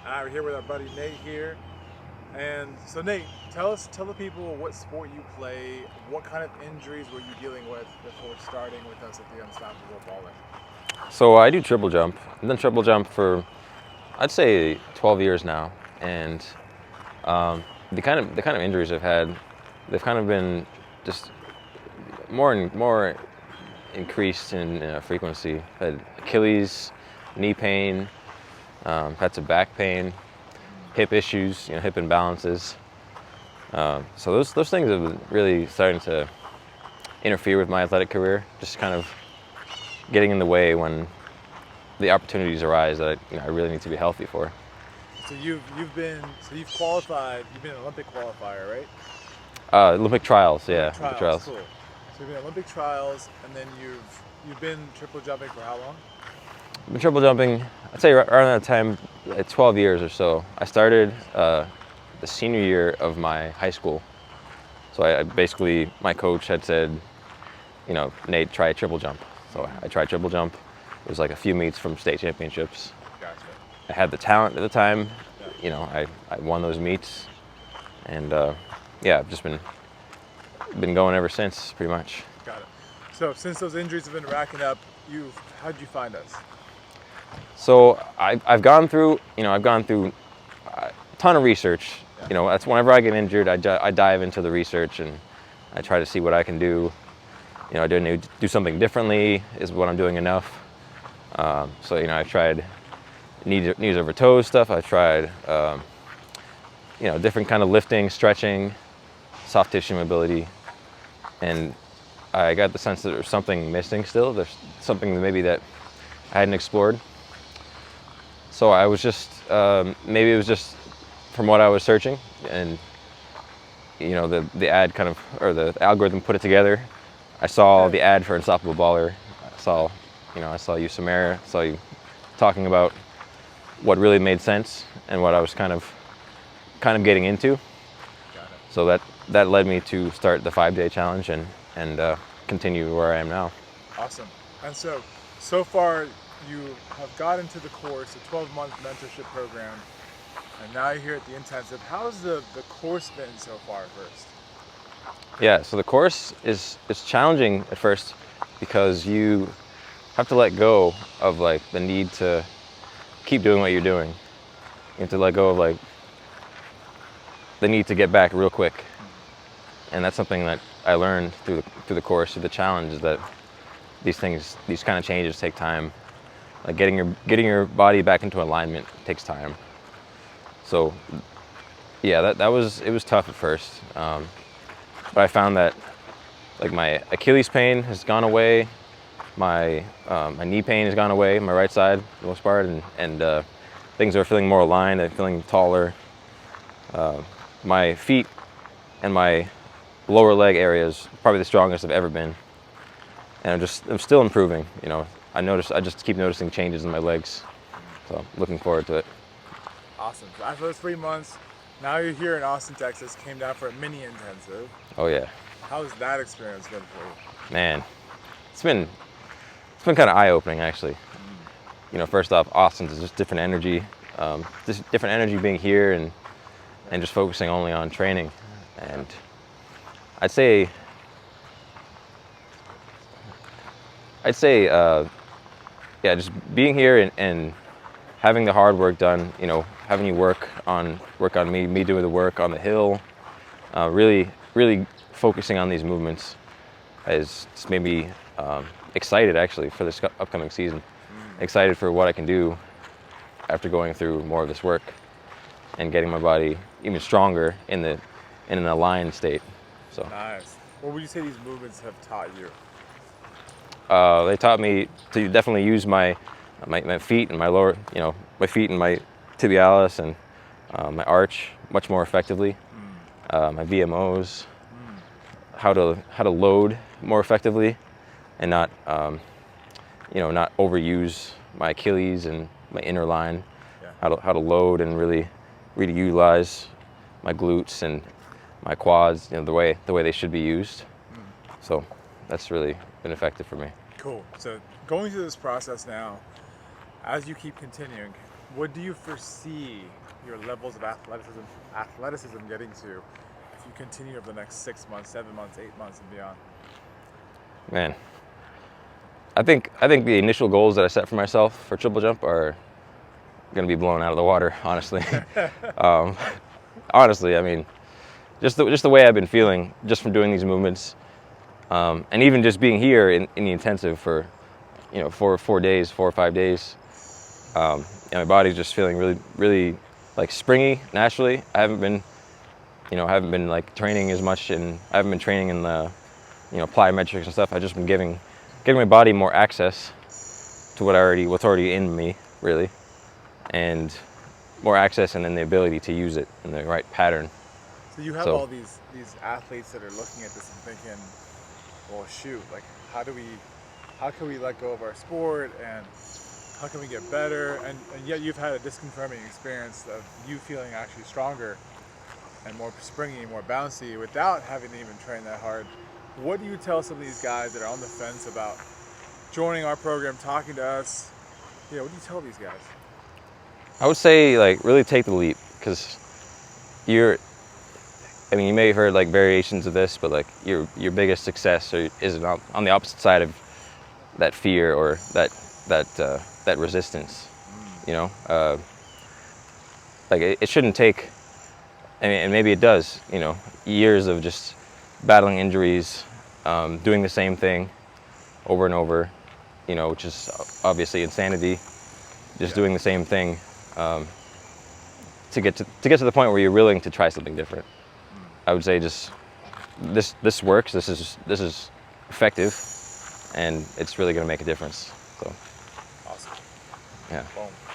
We're here with our buddy Nate here. And so Nate, tell the people what sport you play, what kind of injuries were you dealing with before starting with us at the Unstoppable Baller? So I do triple jump. I've done triple jump for I'd say 12 years now, and the kind of injuries I've had, they've kind of been just more increased in frequency. Had Achilles, knee pain, had some back pain, hip issues, hip imbalances. So those things have been really starting to interfere with my athletic career. Just kind of getting in the way when the opportunities arise that I really need to be healthy for. So you've qualified. You've been an Olympic qualifier, right? Olympic trials, yeah. Olympic trials. Cool. So you've been Olympic trials, and then you've been triple jumping for how long? I've been triple jumping, I'd say around that time, like 12 years or so. I started the senior year of my high school. So I basically, my coach had said, Nate, try triple jump. So I tried triple jump. It was like a few meets from state championships. Gotcha. I had the talent at the time. I won those meets, and I've just been going ever since, pretty much. Got it. So since those injuries have been racking up, how'd you find us? So I've gone through a ton of research. Yeah. That's whenever I get injured, I dive into the research and I try to see what I can do. I do something differently. Is what I'm doing enough? I tried knees over toes stuff. I tried different kind of lifting, stretching, soft tissue mobility, and I got the sense that there's something missing still. There's something maybe that I hadn't explored. So I was just maybe it was just from what I was searching, and the ad kind of, or the algorithm put it together. I saw the ad for Unstoppable Baller. I saw you, Samara. Saw you talking about what really made sense and what I was kind of getting into. Got it. So that led me to start the 5-day challenge and continue where I am now. Awesome. And so far you have got into the course, a 12-month mentorship program, and now you're here at the intensive. How's the course been so far first? Yeah, so the course is challenging at first because you have to let go of like the need to keep doing what you're doing. You have to let go of the need to get back real quick. And that's something that I learned through the course, through the challenge, is that these kind of changes take time. Like getting your body back into alignment takes time. So yeah, it was tough at first. But I found that like my Achilles pain has gone away, my knee pain has gone away, my right side for the most part, and things are feeling more aligned. I'm feeling taller. My feet and my lower leg area is probably the strongest I've ever been, and I'm still improving. I just keep noticing changes in my legs, so looking forward to it. Awesome. So after those 3 months, now you're here in Austin, Texas. Came down for a mini intensive. Oh yeah. How's that experience been for you? Man, it's been kind of eye-opening actually. First off, Austin's just different energy. Just different energy being here and just focusing only on training. And I'd say just being here and having the hard work done, having you work on me doing the work on the hill, really focusing on these movements has just made me excited actually for this upcoming season. Excited for what I can do after going through more of this work and getting my body even stronger in an aligned state. So nice. What would you say these movements have taught you? They taught me to definitely use my feet and my lower, my feet and my tibialis and my arch much more effectively. My VMOs, how to load more effectively, and not not overuse my Achilles and my inner line. Yeah. How to load and really utilize my glutes and my quads, the way they should be used. So that's really been effective for me. Cool. So going through this process now, as you keep continuing, what do you foresee your levels of athleticism getting to if you continue over the next 6 months, 7 months, 8 months, and beyond? Man, I think the initial goals that I set for myself for triple jump are going to be blown out of the water, honestly. um, honestly, I mean, just the way I've been feeling just from doing these movements, and even just being here in the intensive for, 4 or 5 days. My body's just feeling really, really like springy naturally. I haven't been like training as much, and I haven't been training in the, plyometrics and stuff. I've just been giving my body more access to what's already in me, really, and more access, and then the ability to use it in the right pattern. So you have all these athletes that are looking at this and thinking, well, shoot, like how can we let go of our sport, and how can we get better? And yet you've had a disconfirming experience of you feeling actually stronger and more springy, more bouncy without having to even train that hard. What do you tell some of these guys that are on the fence about joining our program, talking to us? What do you tell these guys? I would say, like, really take the leap, because you may have heard like variations of this, but like your biggest success is on the opposite side of that fear or that resistance. Like it shouldn't take. And maybe it does. Years of just battling injuries, doing the same thing over and over. Which is obviously insanity. Just doing the same thing to get to the point where you're willing to try something different. I would say just this works. This is effective, and it's really going to make a difference. So Awesome. yeah. Boom.